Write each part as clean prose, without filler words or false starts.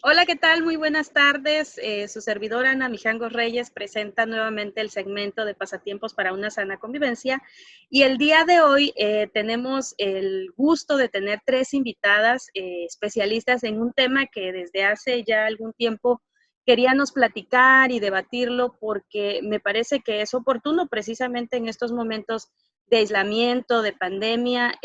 Hola, ¿qué tal? Muy buenas tardes. Su servidora Ana Mijangos Reyes presenta nuevamente el segmento de Pasatiempos para una sana convivencia. Y el día de hoy tenemos el gusto de tener tres invitadas especialistas en un tema que desde hace ya algún tiempo queríamos platicar y debatirlo porque me parece que es oportuno precisamente en estos momentos de aislamiento, de pandemia,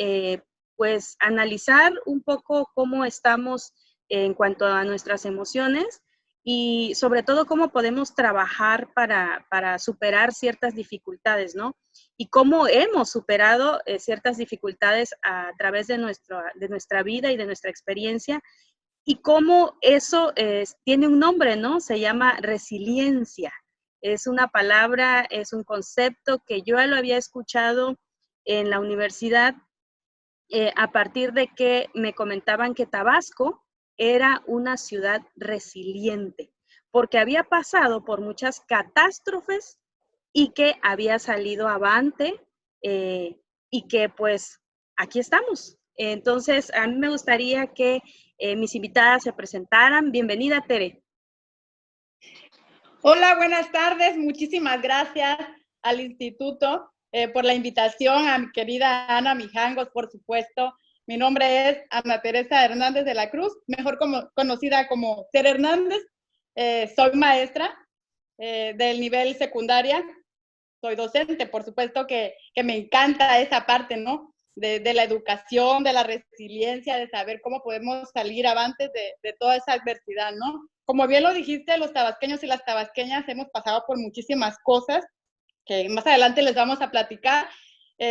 pues analizar un poco cómo estamos en cuanto a nuestras emociones y sobre todo cómo podemos trabajar para superar ciertas dificultades, ¿no? Y cómo hemos superado ciertas dificultades a través de nuestra vida y de nuestra experiencia y cómo eso tiene un nombre, ¿no? Se llama resiliencia. Es una palabra, es un concepto que yo lo había escuchado en la universidad a partir de que me comentaban que Tabasco era una ciudad resiliente, porque había pasado por muchas catástrofes y que había salido avante y que pues aquí estamos. Entonces, a mí me gustaría que mis invitadas se presentaran. Bienvenida, Tere. Hola, buenas tardes. Muchísimas gracias al instituto por la invitación, a mi querida Ana Mijangos, por supuesto. Mi nombre es Ana Teresa Hernández de la Cruz, mejor conocida como Tere Hernández. Soy maestra del nivel secundaria. Soy docente, por supuesto que me encanta esa parte, ¿no? De la educación, de la resiliencia, de saber cómo podemos salir avantes de toda esa adversidad, ¿no? Como bien lo dijiste, los tabasqueños y las tabasqueñas hemos pasado por muchísimas cosas que más adelante les vamos a platicar.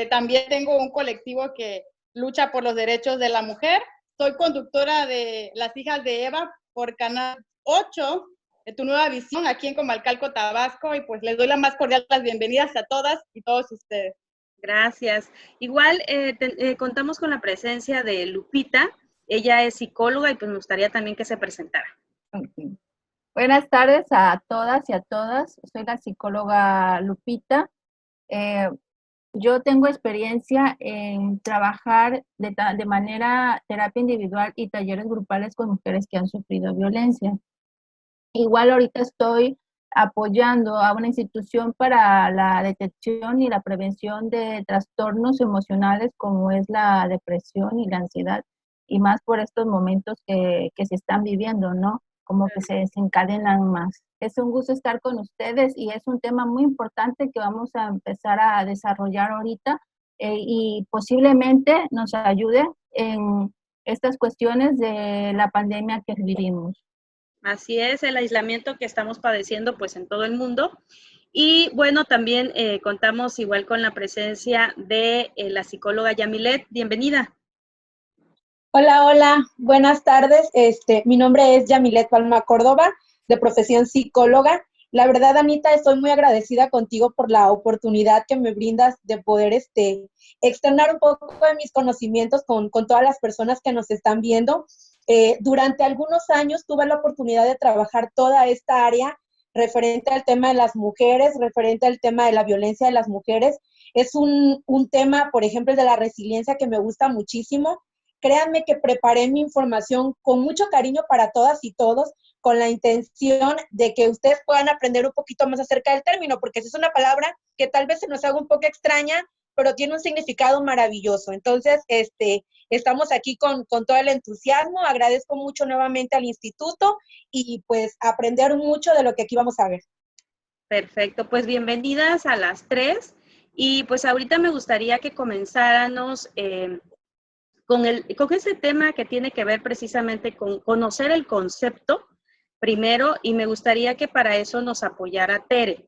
También tengo un colectivo que lucha por los derechos de la mujer. Soy conductora de Las Hijas de Eva por Canal 8, de Tu Nueva Visión, aquí en Comalcalco, Tabasco, y pues les doy la más cordial las bienvenidas a todas y todos ustedes. Gracias. Igual contamos con la presencia de Lupita. Ella es psicóloga y pues me gustaría también que se presentara. Okay. Buenas tardes a todas y a todas. Soy la psicóloga Lupita. Eh, yo tengo experiencia en trabajar de manera terapia individual y talleres grupales con mujeres que han sufrido violencia. Igual ahorita estoy apoyando a una institución para la detección y la prevención de trastornos emocionales como es la depresión y la ansiedad, y más por estos momentos que se están viviendo, ¿no? Como que se desencadenan más. Es un gusto estar con ustedes y es un tema muy importante que vamos a empezar a desarrollar ahorita y posiblemente nos ayude en estas cuestiones de la pandemia que vivimos. Así es, el aislamiento que estamos padeciendo pues en todo el mundo. Y bueno, también contamos igual con la presencia de la psicóloga Yamilet. Bienvenida. Hola, hola, buenas tardes. Mi nombre es Yamilet Palma Córdoba, de profesión psicóloga. La verdad, Anita, estoy muy agradecida contigo por la oportunidad que me brindas de poder externar un poco de mis conocimientos con todas las personas que nos están viendo. Durante algunos años tuve la oportunidad de trabajar toda esta área referente al tema de las mujeres, referente al tema de la violencia de las mujeres. Es un tema, por ejemplo, de la resiliencia que me gusta muchísimo. Créanme que preparé mi información con mucho cariño para todas y todos, con la intención de que ustedes puedan aprender un poquito más acerca del término, porque es una palabra que tal vez se nos haga un poco extraña, pero tiene un significado maravilloso. Entonces, estamos aquí con todo el entusiasmo. Agradezco mucho nuevamente al instituto y pues aprender mucho de lo que aquí vamos a ver. Perfecto, pues bienvenidas a las tres. Y pues ahorita me gustaría que comenzáramos con ese tema que tiene que ver precisamente con conocer el concepto primero, y me gustaría que para eso nos apoyara Tere.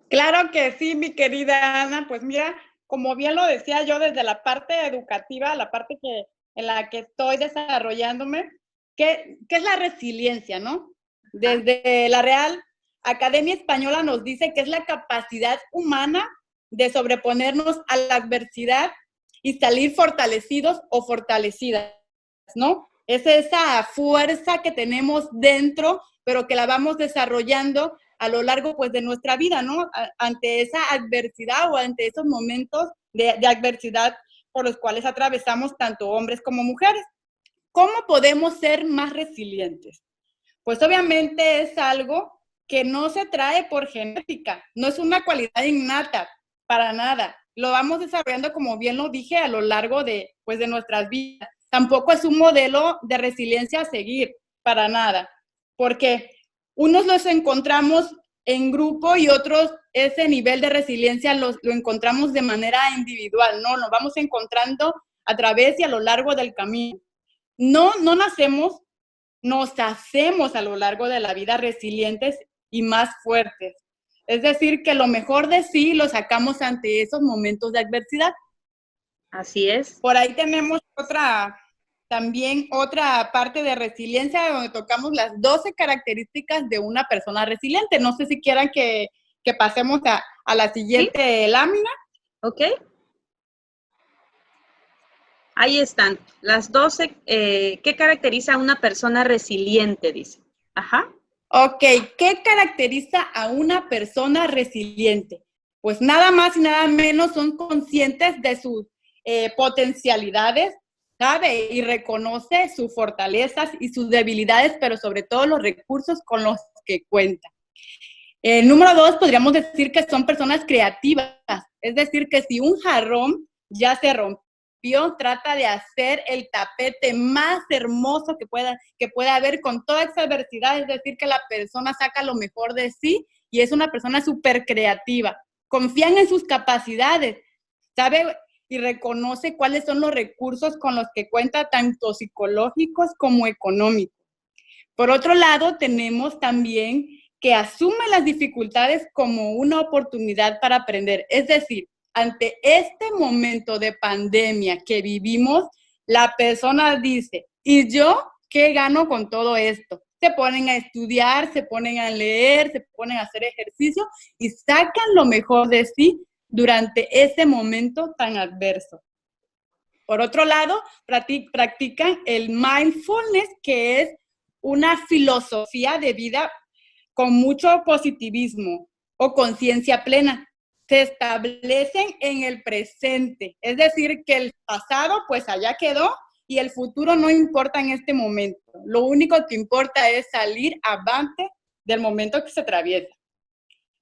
Claro que sí, mi querida Ana. Pues mira, como bien lo decía yo, desde la parte educativa, la parte en la que estoy desarrollándome, ¿qué es la resiliencia, no? Desde la Real Academia Española nos dice que es la capacidad humana de sobreponernos a la adversidad y salir fortalecidos o fortalecidas, ¿no? Es esa fuerza que tenemos dentro, pero que la vamos desarrollando a lo largo pues de nuestra vida, ¿no? Ante esa adversidad o ante esos momentos de adversidad por los cuales atravesamos tanto hombres como mujeres. ¿cómo podemos ser más resilientes? Pues obviamente es algo que no se trae por genética, no es una cualidad innata, para nada. Lo vamos desarrollando, como bien lo dije, a lo largo de nuestras vidas. Tampoco es un modelo de resiliencia a seguir, para nada, porque unos los encontramos en grupo y otros ese nivel de resiliencia lo encontramos de manera individual, ¿no? Nos vamos encontrando a través y a lo largo del camino. No nacemos, nos hacemos a lo largo de la vida resilientes y más fuertes. Es decir, que lo mejor de sí lo sacamos ante esos momentos de adversidad. Así es. Por ahí tenemos también otra parte de resiliencia donde tocamos las 12 características de una persona resiliente. No sé si quieran que pasemos a la siguiente lámina. Ok. Ahí están, las 12, ¿qué caracteriza a una persona resiliente? Dice. Ajá. Ok, ¿qué caracteriza a una persona resiliente? Pues nada más y nada menos son conscientes de sus potencialidades, sabe y reconoce sus fortalezas y sus debilidades, pero sobre todo los recursos con los que cuenta. Número 2, podríamos decir que son personas creativas, es decir, que si un jarrón ya se rompió, trata de hacer el tapete más hermoso que pueda haber con toda esa adversidad, es decir, que la persona saca lo mejor de sí y es una persona súper creativa. Confían en sus capacidades, sabe y reconoce cuáles son los recursos con los que cuenta, tanto psicológicos como económicos. Por otro lado, tenemos también que asume las dificultades como una oportunidad para aprender, es decir, ante este momento de pandemia que vivimos, la persona dice, ¿y yo qué gano con todo esto? Se ponen a estudiar, se ponen a leer, se ponen a hacer ejercicio y sacan lo mejor de sí durante ese momento tan adverso. Por otro lado, practican el mindfulness, que es una filosofía de vida con mucho positivismo o conciencia plena. Se establecen en el presente, es decir, que el pasado pues allá quedó y el futuro no importa en este momento. Lo único que importa es salir avante del momento que se atraviesa.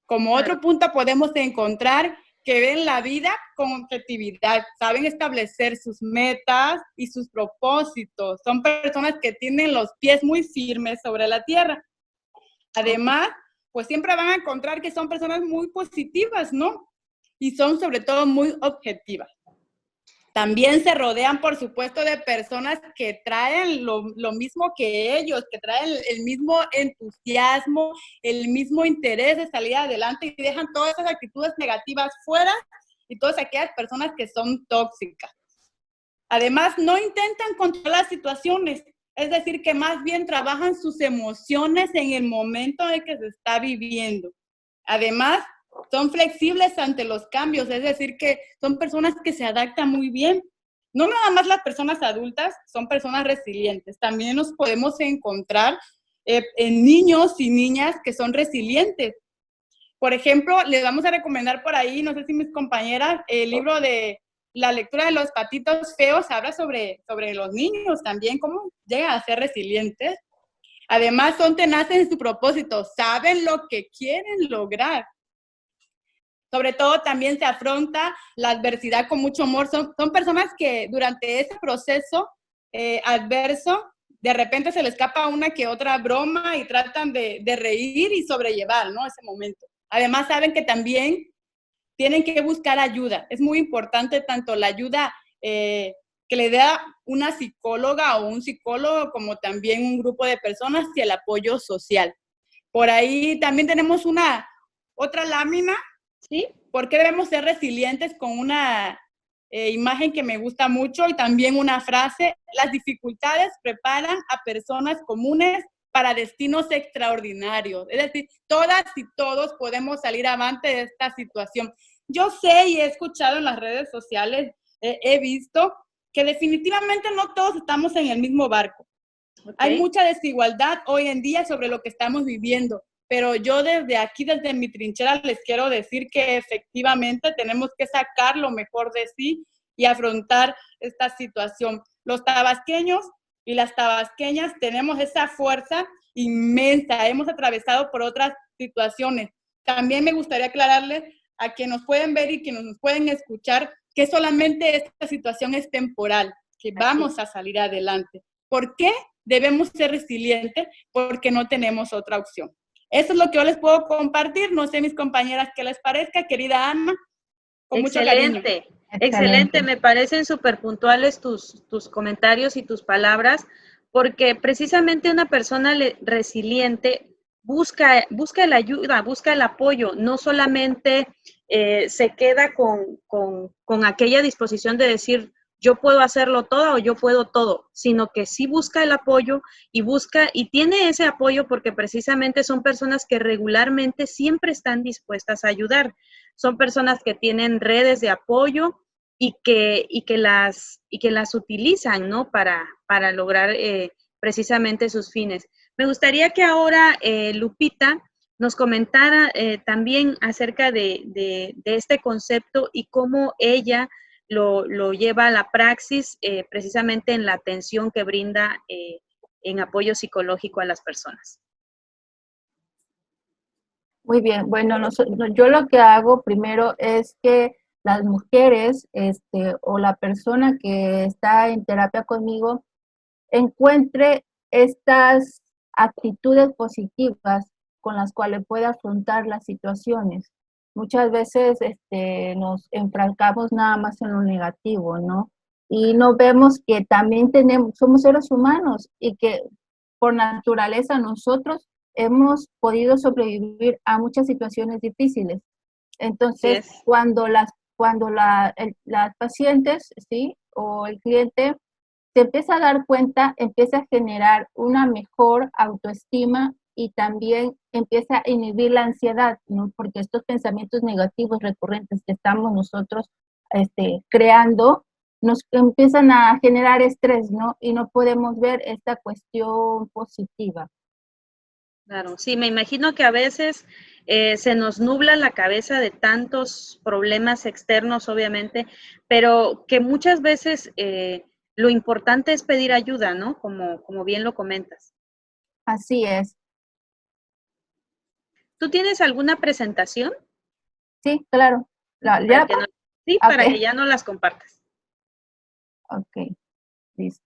Como otro punto podemos encontrar que ven la vida con objetividad, saben establecer sus metas y sus propósitos. Son personas que tienen los pies muy firmes sobre la tierra. Además, pues siempre van a encontrar que son personas muy positivas, ¿no? Y son sobre todo muy objetivas. También se rodean, por supuesto, de personas que traen lo mismo que ellos, que traen el mismo entusiasmo, el mismo interés de salir adelante y dejan todas esas actitudes negativas fuera y todas aquellas personas que son tóxicas. Además, no intentan controlar las situaciones, es decir, que más bien trabajan sus emociones en el momento en que se está viviendo. Además, son flexibles ante los cambios, es decir, que son personas que se adaptan muy bien. No nada más las personas adultas son personas resilientes, también nos podemos encontrar en niños y niñas que son resilientes. Por ejemplo, les vamos a recomendar por ahí, no sé si mis compañeras, el libro de La lectura de los patitos feos habla sobre los niños también, cómo llegan a ser resilientes. Además, son tenaces en su propósito, saben lo que quieren lograr. Sobre todo también se afronta la adversidad con mucho humor. Son personas que durante ese proceso adverso, de repente se les escapa una que otra broma y tratan de reír y sobrellevar, ¿no? Ese momento. Además saben que también tienen que buscar ayuda. Es muy importante tanto la ayuda que le da una psicóloga o un psicólogo, como también un grupo de personas y el apoyo social. Por ahí también tenemos otra lámina. ¿Sí? ¿Por qué debemos ser resilientes? Con una imagen que me gusta mucho y también una frase: las dificultades preparan a personas comunes para destinos extraordinarios. Es decir, todas y todos podemos salir avante de esta situación. Yo sé y he escuchado en las redes sociales, he visto que definitivamente no todos estamos en el mismo barco. Okay. Hay mucha desigualdad hoy en día sobre lo que estamos viviendo. Pero yo desde aquí, desde mi trinchera, les quiero decir que efectivamente tenemos que sacar lo mejor de sí y afrontar esta situación. Los tabasqueños y las tabasqueñas tenemos esa fuerza inmensa, hemos atravesado por otras situaciones. También me gustaría aclararles a quienes nos pueden ver y quienes nos pueden escuchar que solamente esta situación es temporal, que vamos a salir adelante. ¿Por qué debemos ser resilientes? Porque no tenemos otra opción. Eso es lo que yo les puedo compartir. No sé, mis compañeras, qué les parezca, querida Ana. Con mucho cariño. Excelente, me parecen súper puntuales tus comentarios y tus palabras, porque precisamente una persona resiliente busca la ayuda, busca el apoyo, no solamente se queda con aquella disposición de decir yo puedo hacerlo todo o yo puedo todo, sino que sí busca el apoyo y tiene ese apoyo porque precisamente son personas que regularmente siempre están dispuestas a ayudar. Son personas que tienen redes de apoyo y que las utilizan, ¿no? Para lograr precisamente sus fines. Me gustaría que ahora Lupita nos comentara también acerca de este concepto y cómo ella lo lleva a la praxis precisamente en la atención que brinda en apoyo psicológico a las personas. Muy bien, bueno, yo lo que hago primero es que las mujeres o la persona que está en terapia conmigo encuentre estas actitudes positivas con las cuales puede afrontar las situaciones. Muchas veces nos enfrancamos nada más en lo negativo, ¿no? Y no vemos que también somos seres humanos y que por naturaleza nosotros hemos podido sobrevivir a muchas situaciones difíciles. Entonces, cuando las pacientes, ¿sí? O el cliente se empieza a dar cuenta, empieza a generar una mejor autoestima y también empieza a inhibir la ansiedad, ¿no? Porque estos pensamientos negativos recurrentes que estamos nosotros creando, nos empiezan a generar estrés, ¿no? Y no podemos ver esta cuestión positiva. Claro, sí, me imagino que a veces se nos nubla la cabeza de tantos problemas externos, obviamente, pero que muchas veces lo importante es pedir ayuda, ¿no? Como bien lo comentas. Así es. ¿Tú tienes alguna presentación? Sí, claro. Para que ya no las compartas. Ok, listo.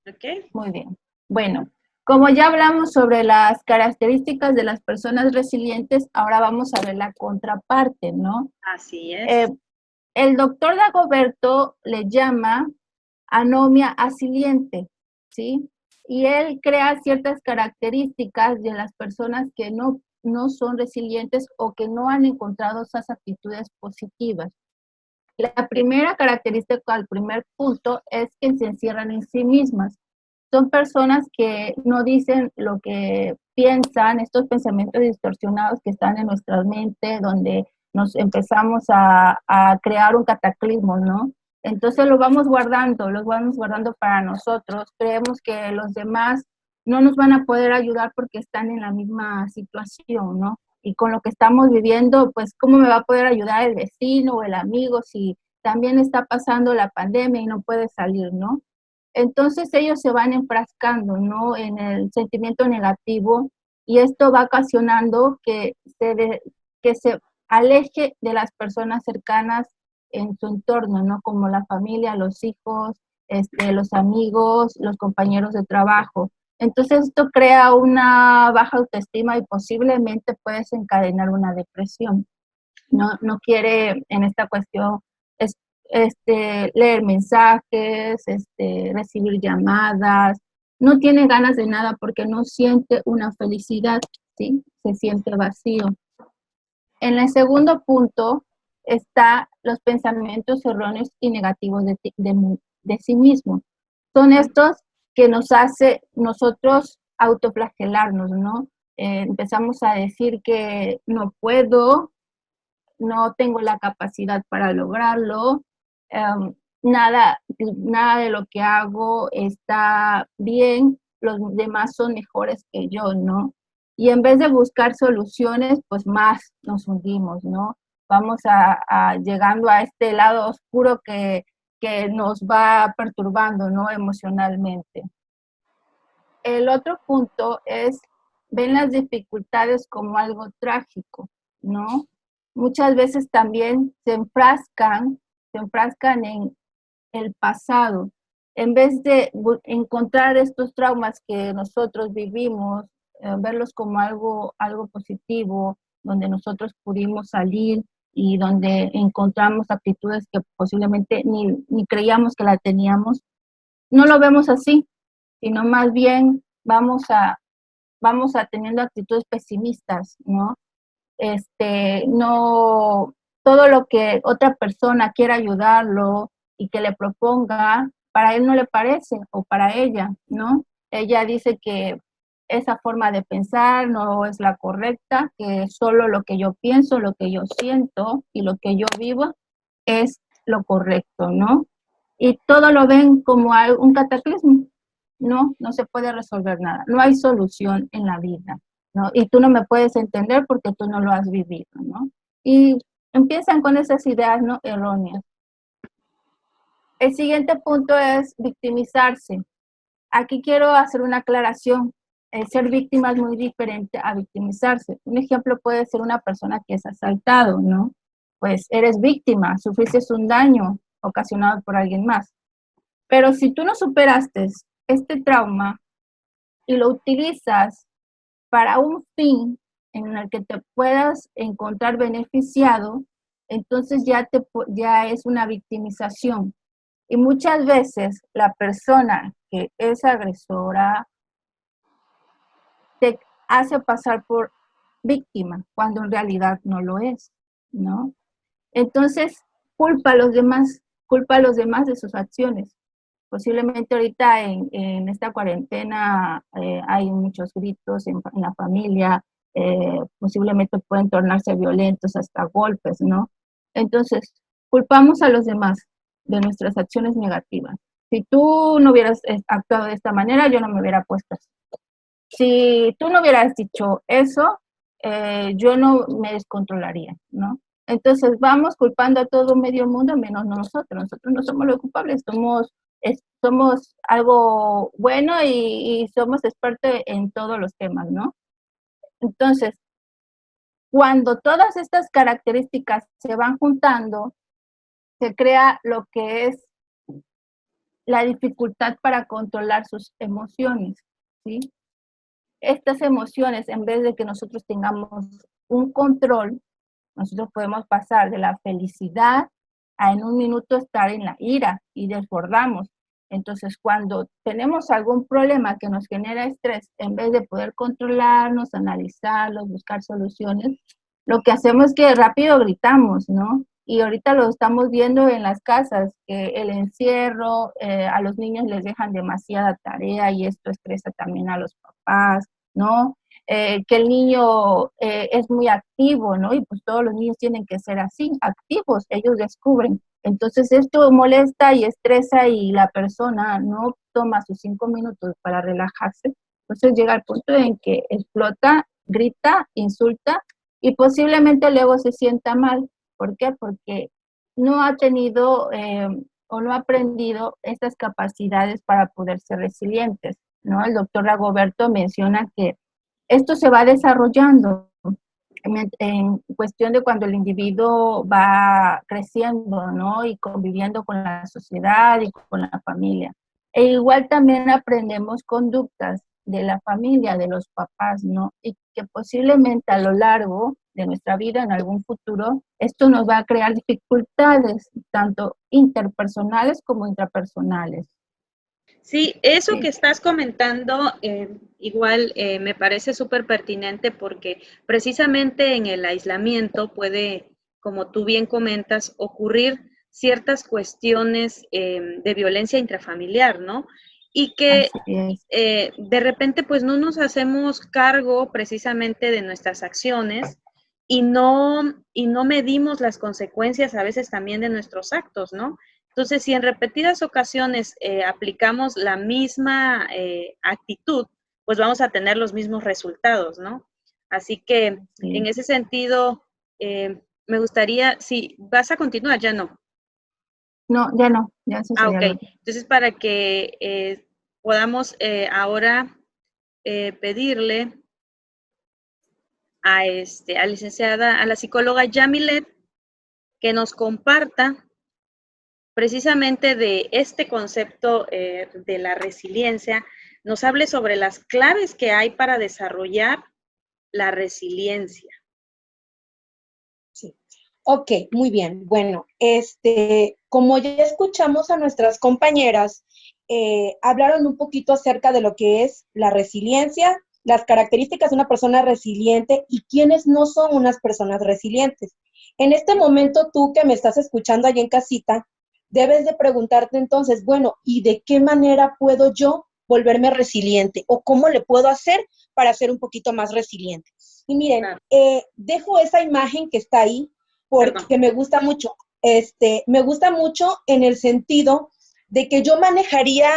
Ok. Muy bien. Bueno, como ya hablamos sobre las características de las personas resilientes, ahora vamos a ver la contraparte, ¿no? Así es. El doctor Dagoberto le llama anomia asiliente, ¿sí? Y él crea ciertas características de las personas que no son resilientes o que no han encontrado esas actitudes positivas. La primera característica, el primer punto, es que se encierran en sí mismas. Son personas que no dicen lo que piensan, estos pensamientos distorsionados que están en nuestra mente, donde nos empezamos a crear un cataclismo, ¿no? Entonces los vamos guardando para nosotros. Creemos que los demás no nos van a poder ayudar porque están en la misma situación, ¿no? Y con lo que estamos viviendo, pues, ¿cómo me va a poder ayudar el vecino o el amigo si también está pasando la pandemia y no puede salir, ¿no? Entonces ellos se van enfrascando, ¿no? En el sentimiento negativo y esto va ocasionando que se aleje de las personas cercanas en su entorno, ¿no? Como la familia, los hijos, los amigos, los compañeros de trabajo. Entonces esto crea una baja autoestima y posiblemente puede desencadenar una depresión. No quiere en esta cuestión leer mensajes, recibir llamadas, no tiene ganas de nada porque no siente una felicidad, ¿sí? Se siente vacío. En el segundo punto está los pensamientos erróneos y negativos de sí mismo. Son estos que nos hace nosotros autoflagelarnos, ¿no? Empezamos a decir que no puedo, no tengo la capacidad para lograrlo, nada de lo que hago está bien, los demás son mejores que yo, ¿no? Y en vez de buscar soluciones, pues más nos hundimos, ¿no? vamos llegando a este lado oscuro que nos va perturbando, ¿no? Emocionalmente. El otro punto es, ven las dificultades como algo trágico, ¿no? Muchas veces también se enfrascan en el pasado. En vez de encontrar estos traumas que nosotros vivimos, verlos como algo positivo, donde nosotros pudimos salir y donde encontramos actitudes que posiblemente ni creíamos que la teníamos, no lo vemos así, sino más bien vamos a teniendo actitudes pesimistas, ¿no? No, todo lo que otra persona quiera ayudarlo y que le proponga, para él no le parece, o para ella, ¿no? Ella dice que esa forma de pensar no es la correcta, que solo lo que yo pienso, lo que yo siento y lo que yo vivo es lo correcto, ¿no? Y todo lo ven como un cataclismo. No se puede resolver nada, no hay solución en la vida, ¿no? Y tú no me puedes entender porque tú no lo has vivido, ¿no? Y empiezan con esas ideas, ¿no? Erróneas. El siguiente punto es victimizarse. Aquí quiero hacer una aclaración. El ser víctima es muy diferente a victimizarse. Un ejemplo puede ser una persona que es asaltado, ¿no? Pues eres víctima, sufriste un daño ocasionado por alguien más. Pero si tú no superaste este trauma y lo utilizas para un fin en el que te puedas encontrar beneficiado, entonces ya es una victimización. Y muchas veces la persona que es agresora te hace pasar por víctima cuando en realidad no lo es, ¿no? Entonces, culpa a los demás de sus acciones. Posiblemente ahorita en esta cuarentena hay muchos gritos en la familia, posiblemente pueden tornarse violentos hasta golpes, ¿no? Entonces, culpamos a los demás de nuestras acciones negativas. Si tú no hubieras actuado de esta manera, yo no me hubiera puesto así. Si tú no hubieras dicho eso, yo no me descontrolaría, ¿no? Entonces vamos culpando a todo medio mundo menos nosotros. Nosotros no somos los culpables, somos algo bueno y somos expertos en todos los temas, ¿no? Entonces, cuando todas estas características se van juntando, se crea lo que es la dificultad para controlar sus emociones, ¿sí? Estas emociones, en vez de que nosotros tengamos un control, nosotros podemos pasar de la felicidad a en un minuto estar en la ira y desbordamos. Entonces, cuando tenemos algún problema que nos genera estrés, en vez de poder controlarnos, analizarlos, buscar soluciones, lo que hacemos es que rápido gritamos, ¿no? Y ahorita lo estamos viendo en las casas, que el encierro, a los niños les dejan demasiada tarea y esto estresa también a los papás, ¿no? Que el niño es muy activo, ¿no? Y pues todos los niños tienen que ser así, activos, ellos descubren. Entonces esto molesta y estresa y la persona no toma sus 5 minutos para relajarse. Entonces llega al punto en que explota, grita, insulta y posiblemente luego se sienta mal. ¿Por qué? Porque no ha tenido o no ha aprendido estas capacidades para poder ser resilientes, ¿no? El doctor Ragoberto menciona que esto se va desarrollando en cuestión de cuando el individuo va creciendo, ¿no? Y conviviendo con la sociedad y con la familia. E igual también aprendemos conductas de la familia, de los papás, ¿no? Y que posiblemente a lo largo de nuestra vida, en algún futuro, esto nos va a crear dificultades, tanto interpersonales como intrapersonales. Sí, eso que estás comentando igual me parece súper pertinente porque precisamente en el aislamiento puede, como tú bien comentas, ocurrir ciertas cuestiones de violencia intrafamiliar, ¿no? Y que de repente pues no nos hacemos cargo precisamente de nuestras acciones y no medimos las consecuencias a veces también de nuestros actos, ¿no? Entonces, si en repetidas ocasiones aplicamos la misma actitud, pues vamos a tener los mismos resultados, ¿no? Así que en ese sentido, me gustaría, si vas a continuar, ya no. No, ya no, ya se Ah, sería ok. lo último. Entonces, para que podamos ahora pedirle a licenciada, a la psicóloga Yamilet, que nos comparta precisamente de este concepto de la resiliencia, nos hable sobre las claves que hay para desarrollar la resiliencia. Sí. Ok, muy bien. Bueno, como ya escuchamos a nuestras compañeras, hablaron un poquito acerca de lo que es la resiliencia, las características de una persona resiliente y quiénes no son unas personas resilientes. En este momento, tú que me estás escuchando allá en casita, debes de preguntarte entonces, bueno, ¿y de qué manera puedo yo volverme resiliente? ¿O cómo le puedo hacer para ser un poquito más resiliente? Y miren, Claro. dejo esa imagen que está ahí porque Perdón. me gusta mucho. Me gusta mucho en el sentido de que yo manejaría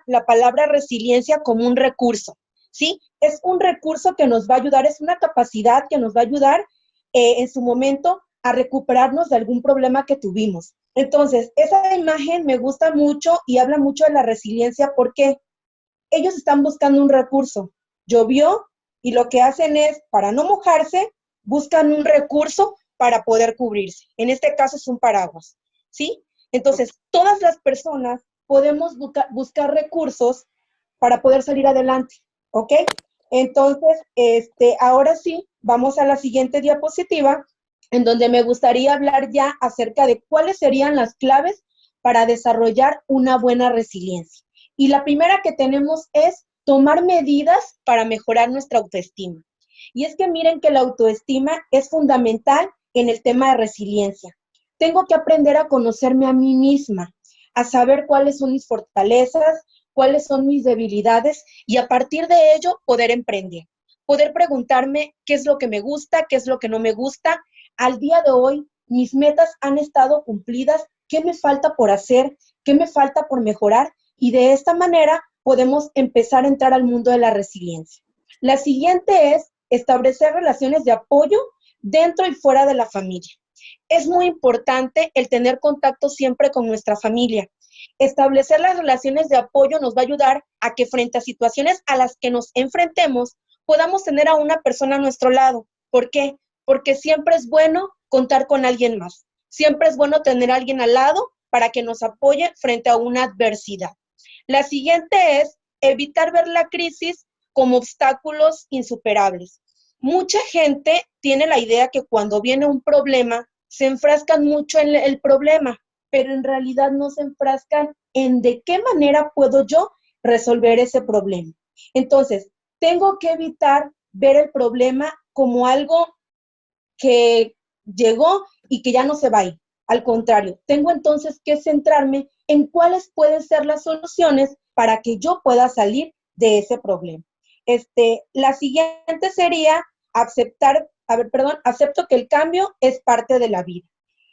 la palabra resiliencia como un recurso, ¿sí? Es un recurso que nos va a ayudar, es una capacidad que nos va a ayudar en su momento a recuperarnos de algún problema que tuvimos. Entonces, esa imagen me gusta mucho y habla mucho de la resiliencia porque ellos están buscando un recurso. Llovió y lo que hacen es, para no mojarse, buscan un recurso para poder cubrirse. En este caso es un paraguas, ¿sí? Entonces, todas las personas podemos buscar recursos para poder salir adelante, ¿ok? Entonces, ahora sí, vamos a la siguiente diapositiva, en donde me gustaría hablar ya acerca de cuáles serían las claves para desarrollar una buena resiliencia. Y la primera que tenemos es tomar medidas para mejorar nuestra autoestima. Y es que miren que la autoestima es fundamental en el tema de resiliencia. Tengo que aprender a conocerme a mí misma, a saber cuáles son mis fortalezas, cuáles son mis debilidades y a partir de ello poder emprender. Poder preguntarme qué es lo que me gusta, qué es lo que no me gusta. Al día de hoy, mis metas han estado cumplidas. ¿Qué me falta por hacer? ¿Qué me falta por mejorar? Y de esta manera podemos empezar a entrar al mundo de la resiliencia. La siguiente es establecer relaciones de apoyo dentro y fuera de la familia. Es muy importante el tener contacto siempre con nuestra familia. Establecer las relaciones de apoyo nos va a ayudar a que frente a situaciones a las que nos enfrentemos, podamos tener a una persona a nuestro lado. ¿Por qué? Porque siempre es bueno contar con alguien más. Siempre es bueno tener a alguien al lado para que nos apoye frente a una adversidad. La siguiente es evitar ver la crisis como obstáculos insuperables. Mucha gente tiene la idea que cuando viene un problema, se enfrascan mucho en el problema, pero en realidad no se enfrascan en de qué manera puedo yo resolver ese problema. Entonces, tengo que evitar ver el problema como algo que llegó y que ya no se va a ir. Al contrario, tengo entonces que centrarme en cuáles pueden ser las soluciones para que yo pueda salir de ese problema. La siguiente sería acepto que el cambio es parte de la vida.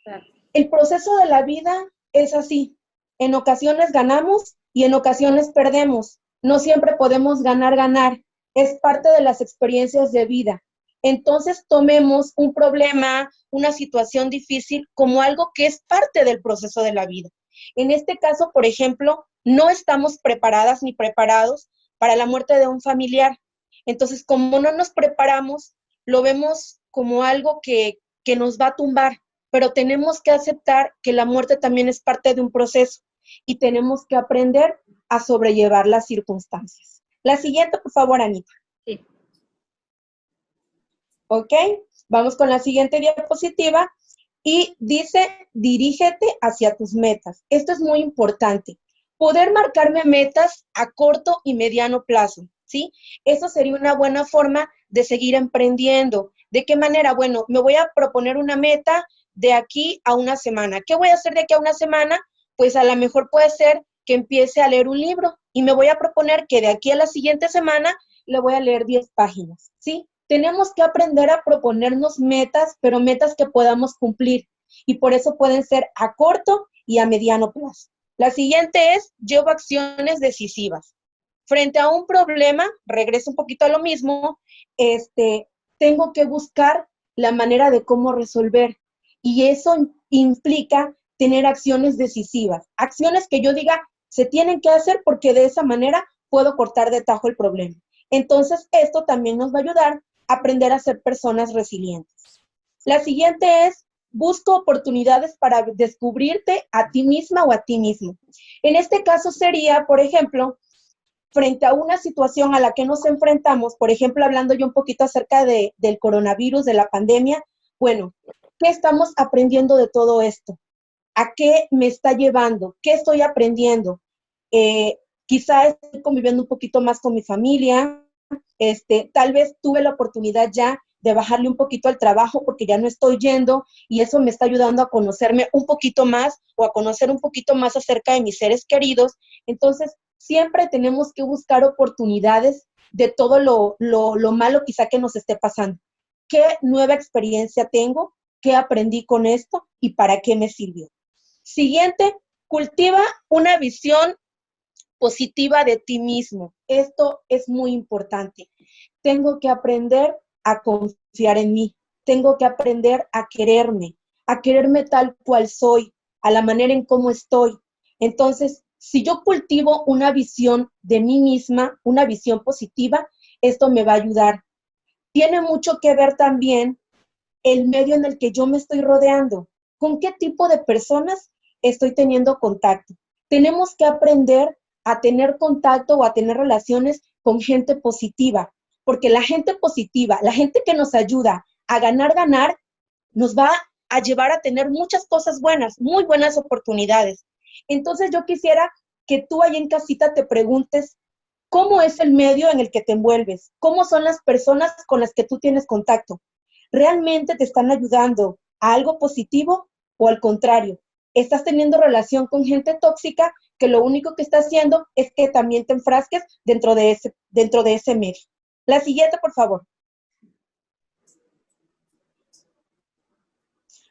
Claro. El proceso de la vida es así. En ocasiones ganamos y en ocasiones perdemos. No siempre podemos ganar. Es parte de las experiencias de vida. Entonces tomemos un problema, una situación difícil como algo que es parte del proceso de la vida. En este caso, por ejemplo, no estamos preparadas ni preparados para la muerte de un familiar. Entonces, como no nos preparamos, lo vemos como algo que nos va a tumbar, pero tenemos que aceptar que la muerte también es parte de un proceso y tenemos que aprender a sobrellevar las circunstancias. La siguiente, por favor, Anita. Sí. ¿Ok? Vamos con la siguiente diapositiva y dice, dirígete hacia tus metas. Esto es muy importante. Poder marcarme metas a corto y mediano plazo, ¿sí? Eso sería una buena forma de seguir emprendiendo. ¿De qué manera? Bueno, me voy a proponer una meta de aquí a una semana. ¿Qué voy a hacer de aquí a una semana? Pues a lo mejor puede ser que empiece a leer un libro y me voy a proponer que de aquí a la siguiente semana le voy a leer 10 páginas, ¿sí? Tenemos que aprender a proponernos metas, pero metas que podamos cumplir. Y por eso pueden ser a corto y a mediano plazo. La siguiente es, llevo acciones decisivas. Frente a un problema, regreso un poquito a lo mismo, tengo que buscar la manera de cómo resolver. Y eso implica tener acciones decisivas, acciones que yo diga se tienen que hacer porque de esa manera puedo cortar de tajo el problema. Entonces, esto también nos va a ayudar a aprender a ser personas resilientes. La siguiente es, busco oportunidades para descubrirte a ti misma o a ti mismo. En este caso sería, por ejemplo, frente a una situación a la que nos enfrentamos, por ejemplo, hablando yo un poquito acerca del coronavirus, de la pandemia, bueno, ¿qué estamos aprendiendo de todo esto? ¿A qué me está llevando? ¿Qué estoy aprendiendo? Quizá estoy conviviendo un poquito más con mi familia, tal vez tuve la oportunidad ya de bajarle un poquito al trabajo porque ya no estoy yendo y eso me está ayudando a conocerme un poquito más o a conocer un poquito más acerca de mis seres queridos. Entonces, siempre tenemos que buscar oportunidades de todo lo malo quizá que nos esté pasando. ¿Qué nueva experiencia tengo? ¿Qué aprendí con esto? ¿Y para qué me sirvió? Siguiente, cultiva una visión positiva de ti mismo. Esto es muy importante. Tengo que aprender a confiar en mí. Tengo que aprender a quererme tal cual soy, a la manera en cómo estoy. Entonces, si yo cultivo una visión de mí misma, una visión positiva, esto me va a ayudar. Tiene mucho que ver también el medio en el que yo me estoy rodeando. ¿Con qué tipo de personas estoy teniendo contacto? Tenemos que aprender a tener contacto o a tener relaciones con gente positiva, porque la gente positiva, la gente que nos ayuda a ganar, nos va a llevar a tener muchas cosas buenas, muy buenas oportunidades. Entonces yo quisiera que tú ahí en casita te preguntes, ¿cómo es el medio en el que te envuelves? ¿Cómo son las personas con las que tú tienes contacto? ¿Realmente te están ayudando a algo positivo o al contrario? ¿Estás teniendo relación con gente tóxica que lo único que está haciendo es que también te enfrasques dentro de ese medio? La siguiente, por favor.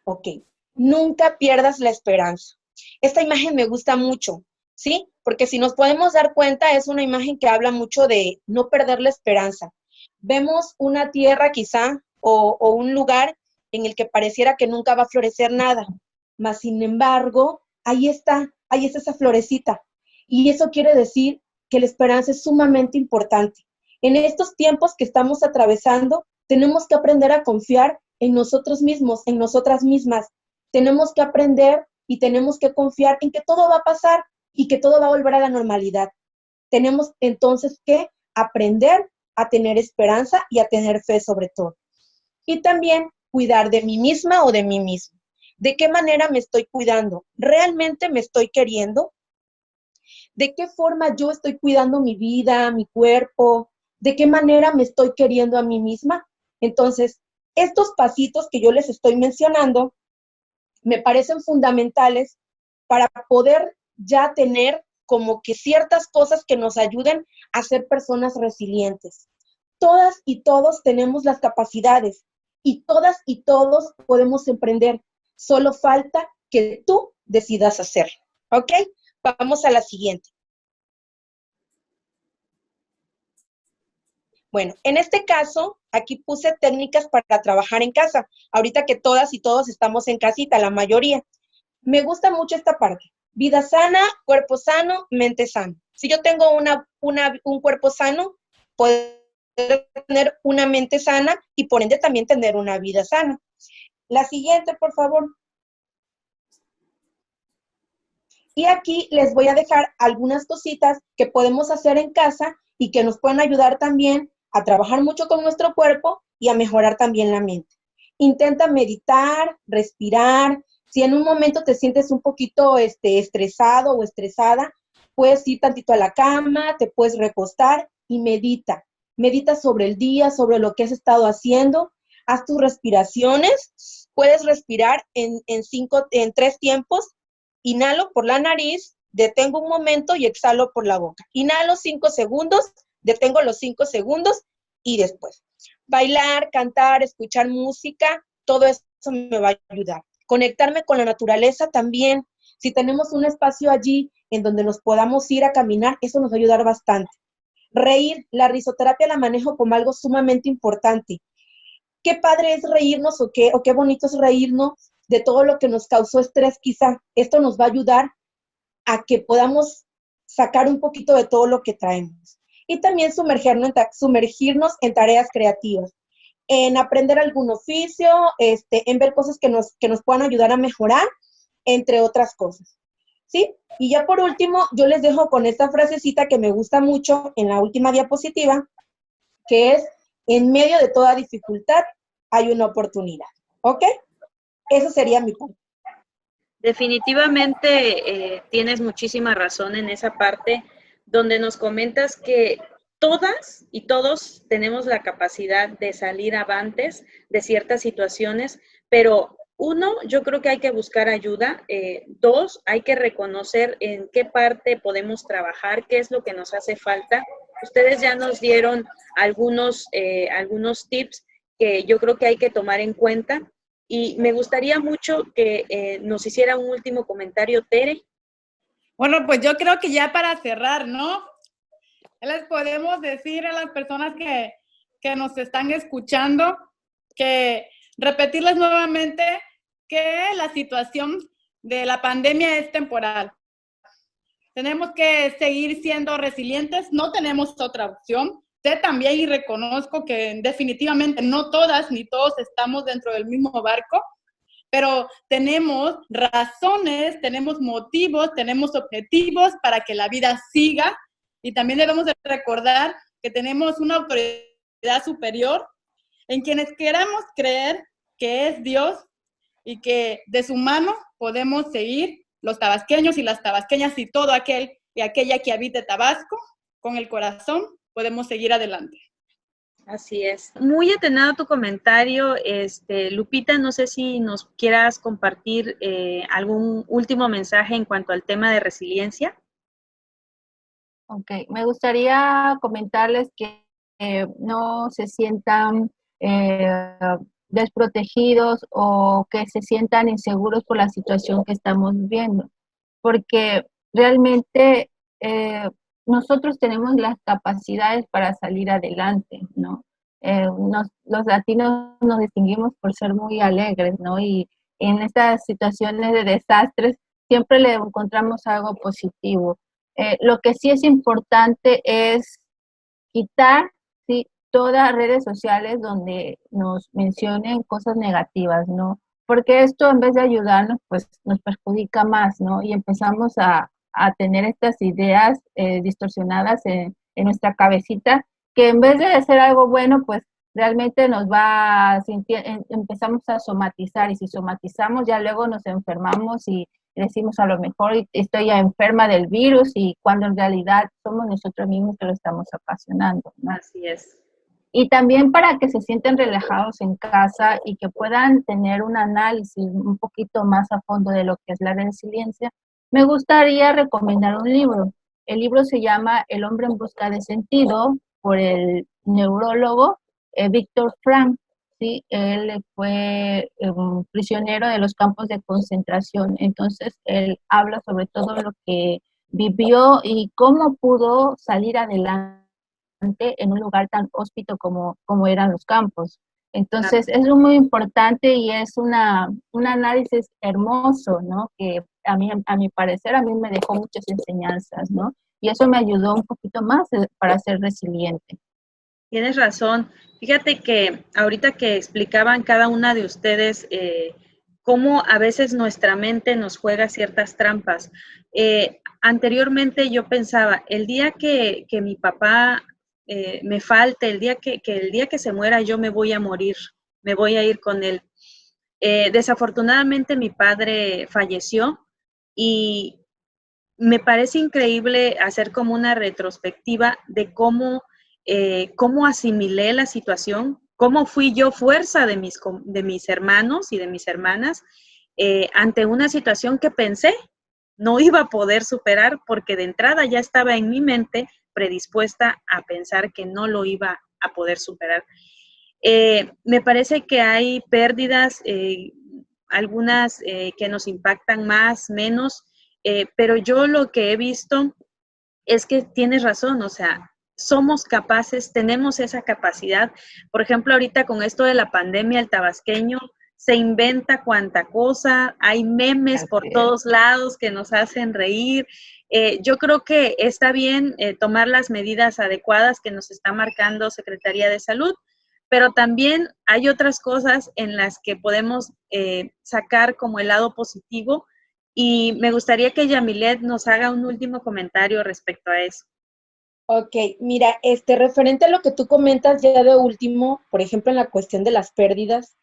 Ok. Nunca pierdas la esperanza. Esta imagen me gusta mucho, ¿sí? Porque si nos podemos dar cuenta, es una imagen que habla mucho de no perder la esperanza. Vemos una tierra quizá o un lugar en el que pareciera que nunca va a florecer nada, mas sin embargo, ahí está esa florecita. Y eso quiere decir que la esperanza es sumamente importante. En estos tiempos que estamos atravesando, tenemos que aprender a confiar en nosotros mismos, en nosotras mismas. Tenemos que aprender y tenemos que confiar en que todo va a pasar y que todo va a volver a la normalidad. Tenemos entonces que aprender a tener esperanza y a tener fe sobre todo. Y también cuidar de mí misma o de mí mismo. ¿De qué manera me estoy cuidando? ¿Realmente me estoy queriendo? ¿De qué forma yo estoy cuidando mi vida, mi cuerpo? ¿De qué manera me estoy queriendo a mí misma? Entonces, estos pasitos que yo les estoy mencionando me parecen fundamentales para poder ya tener como que ciertas cosas que nos ayuden a ser personas resilientes. Todas y todos tenemos las capacidades y todas y todos podemos emprender. Solo falta que tú decidas hacerlo. ¿Ok? Vamos a la siguiente. Bueno, en este caso, aquí puse técnicas para trabajar en casa. Ahorita que todas y todos estamos en casita, la mayoría. Me gusta mucho esta parte. Vida sana, cuerpo sano, mente sana. Si yo tengo un cuerpo sano, puedo tener una mente sana y por ende también tener una vida sana. La siguiente, por favor. Y aquí les voy a dejar algunas cositas que podemos hacer en casa y que nos pueden ayudar también a trabajar mucho con nuestro cuerpo y a mejorar también la mente. Intenta meditar, respirar. Si en un momento te sientes un poquito estresado o estresada, puedes ir tantito a la cama, te puedes recostar y medita. Medita sobre el día, sobre lo que has estado haciendo. Haz tus respiraciones. Puedes respirar en 3 tiempos. Inhalo por la nariz, detengo un momento y exhalo por la boca. Inhalo 5 segundos, detengo los 5 segundos y después. Bailar, cantar, escuchar música, todo eso me va a ayudar. Conectarme con la naturaleza también. Si tenemos un espacio allí en donde nos podamos ir a caminar, eso nos va a ayudar bastante. Reír, la risoterapia la manejo como algo sumamente importante. Qué padre es reírnos o qué bonito es reírnos de todo lo que nos causó estrés, quizá esto nos va a ayudar a que podamos sacar un poquito de todo lo que traemos. Y también sumergirnos en tareas creativas, en aprender algún oficio, en ver cosas que nos puedan ayudar a mejorar, entre otras cosas, ¿sí? Y ya por último, yo les dejo con esta frasecita que me gusta mucho en la última diapositiva, que es, en medio de toda dificultad hay una oportunidad, ¿ok? Eso sería mi punto. Definitivamente tienes muchísima razón en esa parte donde nos comentas que todas y todos tenemos la capacidad de salir avantes de ciertas situaciones, pero uno, yo creo que hay que buscar ayuda. Dos, hay que reconocer en qué parte podemos trabajar, qué es lo que nos hace falta. Ustedes ya nos dieron algunos tips que yo creo que hay que tomar en cuenta. Y me gustaría mucho que nos hiciera un último comentario, Tere. Bueno, pues yo creo que ya para cerrar, ¿no? Les podemos decir a las personas que nos están escuchando, que repetirles nuevamente que la situación de la pandemia es temporal. Tenemos que seguir siendo resilientes, no tenemos otra opción. Sé también y reconozco que definitivamente no todas ni todos estamos dentro del mismo barco, pero tenemos razones, tenemos motivos, tenemos objetivos para que la vida siga, y también debemos de recordar que tenemos una autoridad superior en quienes queramos creer que es Dios y que de su mano podemos seguir los tabasqueños y las tabasqueñas y todo aquel y aquella que habite Tabasco, con el corazón podemos seguir adelante. Así es. Muy atenado tu comentario, Lupita, no sé si nos quieras compartir algún último mensaje en cuanto al tema de resiliencia. Ok, me gustaría comentarles que no se sientan desprotegidos o que se sientan inseguros por la situación que estamos viviendo, porque realmente nosotros tenemos las capacidades para salir adelante, ¿no? Los latinos nos distinguimos por ser muy alegres, ¿no? Y en estas situaciones de desastres siempre le encontramos algo positivo. Lo que sí es importante es quitar, ¿sí?, todas redes sociales donde nos mencionen cosas negativas, ¿no? Porque esto en vez de ayudarnos, pues nos perjudica más, ¿no? Y empezamos a tener estas ideas distorsionadas en nuestra cabecita, que en vez de hacer algo bueno, pues realmente nos va empezamos a somatizar, y si somatizamos ya luego nos enfermamos y decimos a lo mejor estoy ya enferma del virus, y cuando en realidad somos nosotros mismos que lo estamos ocasionando, ¿no? Así es. Y también para que se sienten relajados en casa y que puedan tener un análisis un poquito más a fondo de lo que es la resiliencia, me gustaría recomendar un libro. El libro se llama El hombre en busca de sentido, por el neurólogo Viktor Frankl. ¿Sí? Él fue prisionero de los campos de concentración, entonces él habla sobre todo lo que vivió y cómo pudo salir adelante en un lugar tan hóspito como eran los campos. Entonces, es muy importante y es un análisis hermoso, ¿no? Que a mi parecer, a mí me dejó muchas enseñanzas, ¿no? Y eso me ayudó un poquito más para ser resiliente. Tienes razón. Fíjate que ahorita que explicaban cada una de ustedes cómo a veces nuestra mente nos juega ciertas trampas. Anteriormente yo pensaba, el día que mi papá me falte, el día que se muera yo me voy a morir, me voy a ir con él. Desafortunadamente mi padre falleció y me parece increíble hacer como una retrospectiva de cómo asimilé la situación, cómo fui yo fuerza de mis hermanos y de mis hermanas ante una situación que pensé no iba a poder superar, porque de entrada ya estaba en mi mente predispuesta a pensar que no lo iba a poder superar. Me parece que hay pérdidas, algunas que nos impactan más, menos, pero yo lo que he visto es que tienes razón, o sea, somos capaces, tenemos esa capacidad. Por ejemplo, ahorita con esto de la pandemia, el tabasqueño se inventa cuanta cosa, hay memes por todos lados que nos hacen reír. Yo creo que está bien tomar las medidas adecuadas que nos está marcando Secretaría de Salud, pero también hay otras cosas en las que podemos sacar como el lado positivo, y me gustaría que Yamilet nos haga un último comentario respecto a eso. Ok, mira, referente a lo que tú comentas ya de último, por ejemplo, en la cuestión de las pérdidas,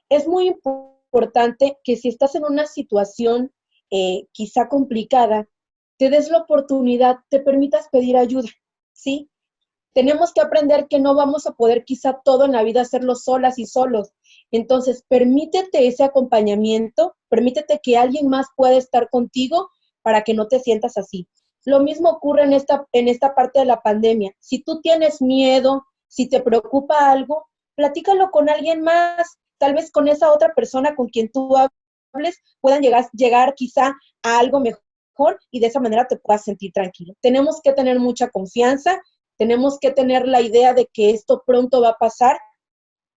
es muy importante que si estás en una situación quizá complicada, te des la oportunidad, te permitas pedir ayuda, ¿sí? Tenemos que aprender que no vamos a poder quizá todo en la vida hacerlo solas y solos. Entonces, permítete ese acompañamiento, permítete que alguien más pueda estar contigo para que no te sientas así. Lo mismo ocurre en esta parte de la pandemia. Si tú tienes miedo, si te preocupa algo, platícalo con alguien más. Tal vez con esa otra persona con quien tú hables puedan llegar quizá a algo mejor y de esa manera te puedas sentir tranquilo. Tenemos que tener mucha confianza, tenemos que tener la idea de que esto pronto va a pasar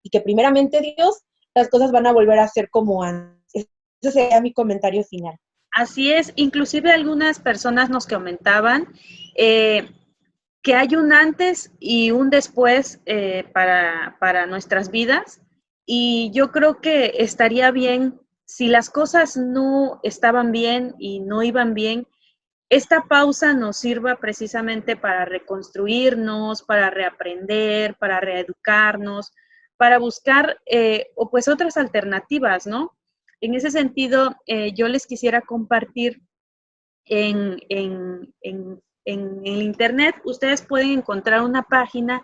y que primeramente Dios, las cosas van a volver a ser como antes. Ese sería mi comentario final. Así es, inclusive algunas personas nos comentaban que hay un antes y un después para nuestras vidas, y yo creo que estaría bien, si las cosas no estaban bien y no iban bien, esta pausa nos sirva precisamente para reconstruirnos, para reaprender, para reeducarnos, para buscar o pues otras alternativas, ¿no? En ese sentido, yo les quisiera compartir en el internet, ustedes pueden encontrar una página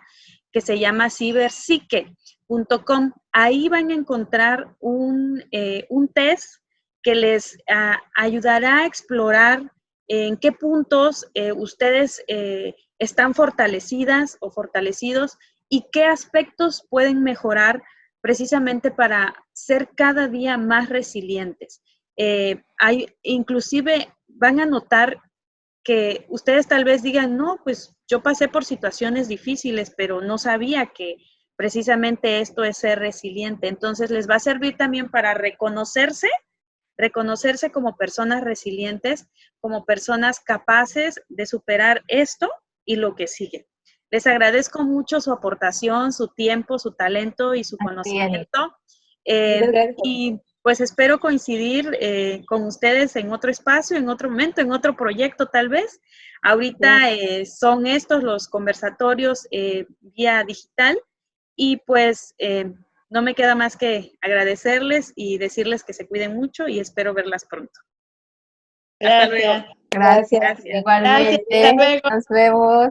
que se llama ciberpsique.com. Ahí van a encontrar un test que les ayudará a explorar en qué puntos ustedes están fortalecidas o fortalecidos y qué aspectos pueden mejorar precisamente para ser cada día más resilientes. Inclusive van a notar que ustedes tal vez digan, no, pues yo pasé por situaciones difíciles, pero no sabía que precisamente esto es ser resiliente. Entonces les va a servir también para reconocerse como personas resilientes, como personas capaces de superar esto y lo que sigue. Les agradezco mucho su aportación, su tiempo, su talento y su conocimiento. Y pues espero coincidir con ustedes en otro espacio, en otro momento, en otro proyecto tal vez. Ahorita son estos los conversatorios vía digital, y pues no me queda más que agradecerles y decirles que se cuiden mucho y espero verlas pronto. Gracias. Gracias. Igualmente. Gracias. Hasta luego. Nos vemos.